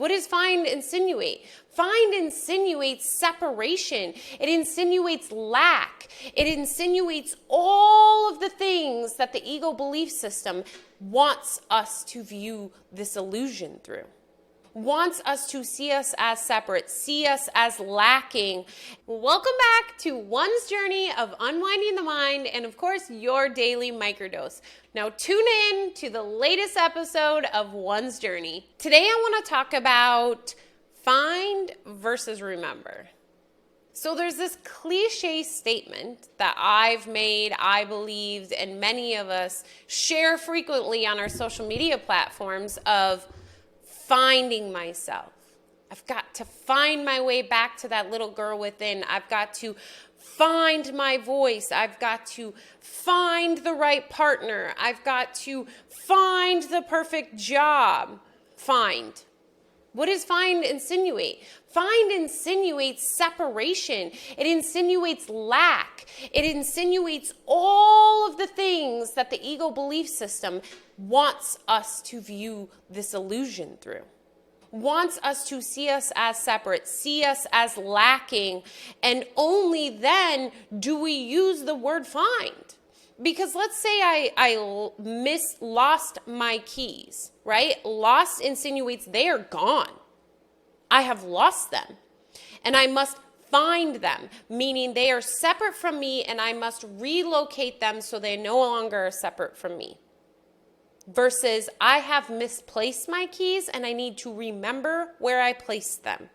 What does find insinuate? Find insinuates separation. It insinuates lack. It insinuates all of the things that the ego belief system wants us to view this illusion through. Wants us to see us as separate, see us as lacking. Welcome back to one's journey of unwinding the mind and, of course, your daily microdose. Now tune in to the latest episode of One's Journey. Today I want to talk about find versus remember. So there's this cliche statement that I've made, I believed, and many of us share frequently on our social media platforms of finding myself. I've got to find my way back to that little girl within. I've got to find my voice. I've got to find the right partner. I've got to find the perfect job. Find. What does find insinuate? Find insinuates separation. It insinuates lack. It insinuates all of the things that the ego belief system wants us to view this illusion through. Wants us to see us as separate, see us as lacking, and only then do we use the word find. Because let's say I lost my keys, right? Lost insinuates they are gone. I have lost them, and I must find them, meaning they are separate from me, and I must relocate them so they no longer are separate from me. Versus I have misplaced my keys and I need to remember where I placed them.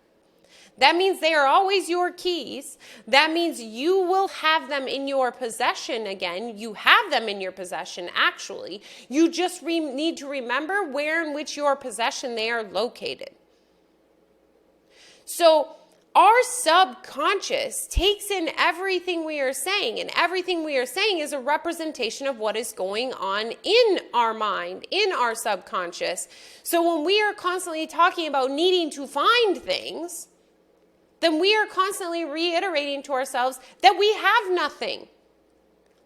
That means they are always your keys. That means you will have them in your possession again. You have them in your possession, actually. You just need to remember where in which your possession they are located. So our subconscious takes in everything we are saying, and everything we are saying is a representation of what is going on in our mind, in our subconscious. So when we are constantly talking about needing to find things, then we are constantly reiterating to ourselves that we have nothing,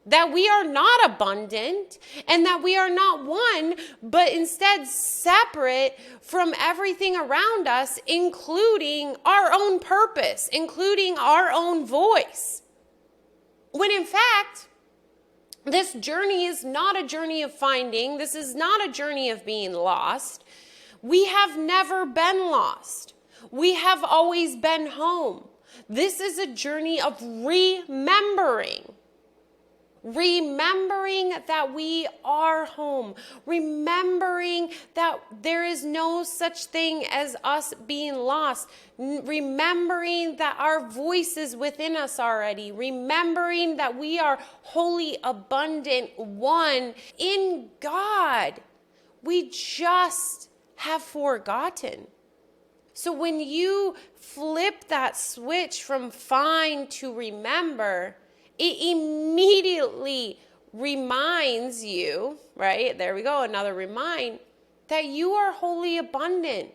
that we are not abundant, and that we are not one, but instead separate from everything around us, including our own purpose, including our own voice. When in fact, this journey is not a journey of finding. This is not a journey of being lost. We have never been lost. We have always been home. This is a journey of remembering. Remembering that we are home. Remembering that there is no such thing as us being lost. Remembering that our voice is within us already. Remembering that we are wholly abundant one in God. We just have forgotten. So when you flip that switch from find to remember, it immediately reminds you, right? There we go, another remind, that you are wholly abundant,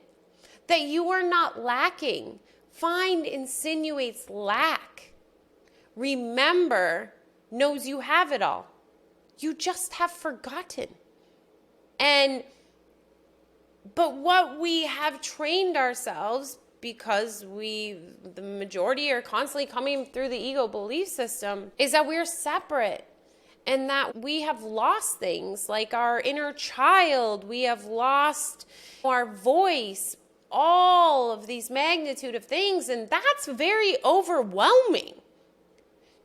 that you are not lacking. Find insinuates lack. Remember knows you have it all. You just have forgotten. But what we have trained ourselves, because the majority are constantly coming through the ego belief system, is that we're separate and that we have lost things like our inner child. We have lost our voice, all of these magnitude of things. And that's very overwhelming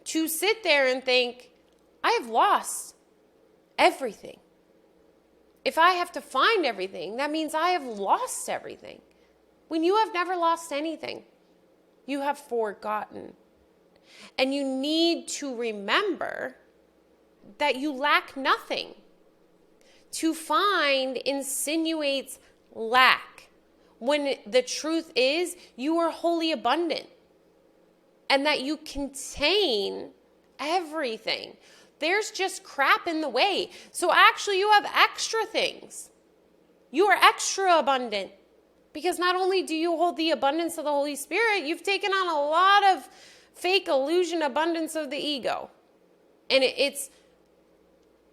to sit there and think, I have lost everything. If I have to find everything, that means I have lost everything. When you have never lost anything, you have forgotten. And you need to remember that you lack nothing. To find insinuates lack, when the truth is you are wholly abundant and that you contain everything. There's just crap in the way. So actually you have extra things. You are extra abundant. Because not only do you hold the abundance of the Holy Spirit, you've taken on a lot of fake illusion abundance of the ego. And it's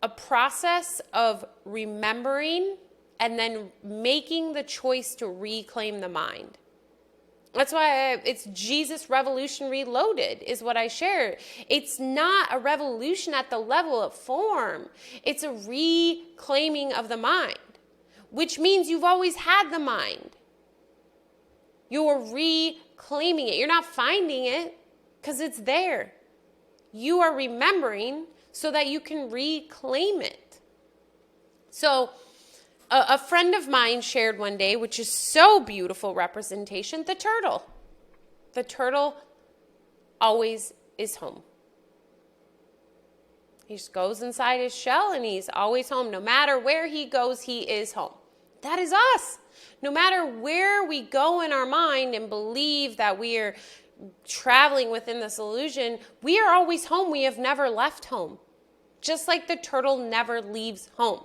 a process of remembering and then making the choice to reclaim the mind. That's why it's Jesus Revolution Reloaded is what I share. It's not a revolution at the level of form. It's a reclaiming of the mind, which means you've always had the mind. You're reclaiming it. You're not finding it because it's there. You are remembering so that you can reclaim it. So a friend of mine shared one day, which is so beautiful representation, the turtle. The turtle always is home. He just goes inside his shell and he's always home. No matter where he goes, he is home. That is us. No matter where we go in our mind and believe that we are traveling within this illusion, we are always home. We have never left home. Just like the turtle never leaves home.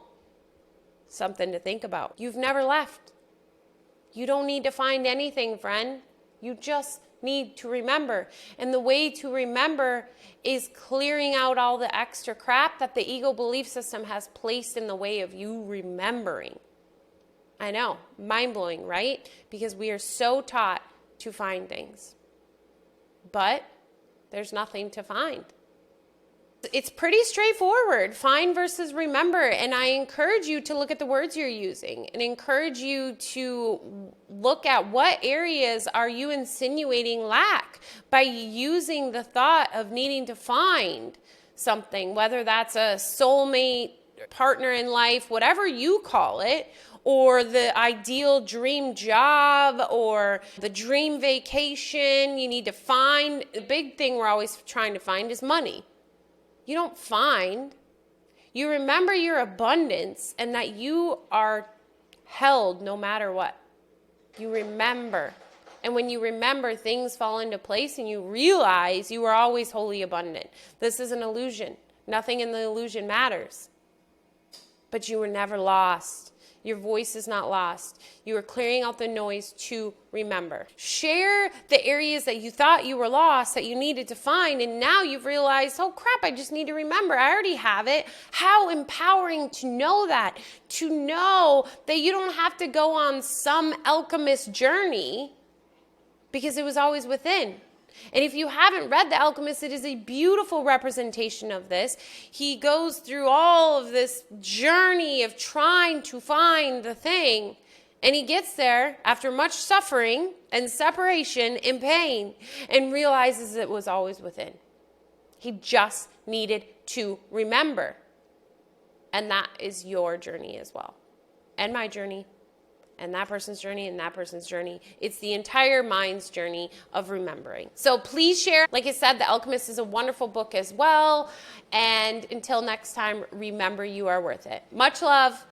Something to think about. You've never left. You don't need to find anything, friend. You just need to remember. And the way to remember is clearing out all the extra crap that the ego belief system has placed in the way of you remembering. I know, mind-blowing, right? Because we are so taught to find things. But there's nothing to find. It's pretty straightforward, find versus remember. And I encourage you to look at the words you're using and encourage you to look at what areas are you insinuating lack by using the thought of needing to find something, whether that's a soulmate, partner in life, whatever you call it, or the ideal dream job, or the dream vacation you need to find. The big thing we're always trying to find is money. You don't find. You remember your abundance and that you are held no matter what. You remember. And when you remember, things fall into place and you realize you are always wholly abundant. This is an illusion. Nothing in the illusion matters. But you were never lost. Your voice is not lost. You are clearing out the noise to remember. Share the areas that you thought you were lost, that you needed to find, and now you've realized, oh crap, I just need to remember. I already have it. How empowering to know that. To know that you don't have to go on some alchemist journey because it was always within. And if you haven't read The Alchemist, it is a beautiful representation of this. He goes through all of this journey of trying to find the thing, and he gets there after much suffering and separation and pain and realizes it was always within. He just needed to remember. And that is your journey as well. And my journey. And that person's journey and that person's journey. It's the entire mind's journey of remembering. So please share. Like I said, The Alchemist is a wonderful book as well. And until next time, remember you are worth it. Much love.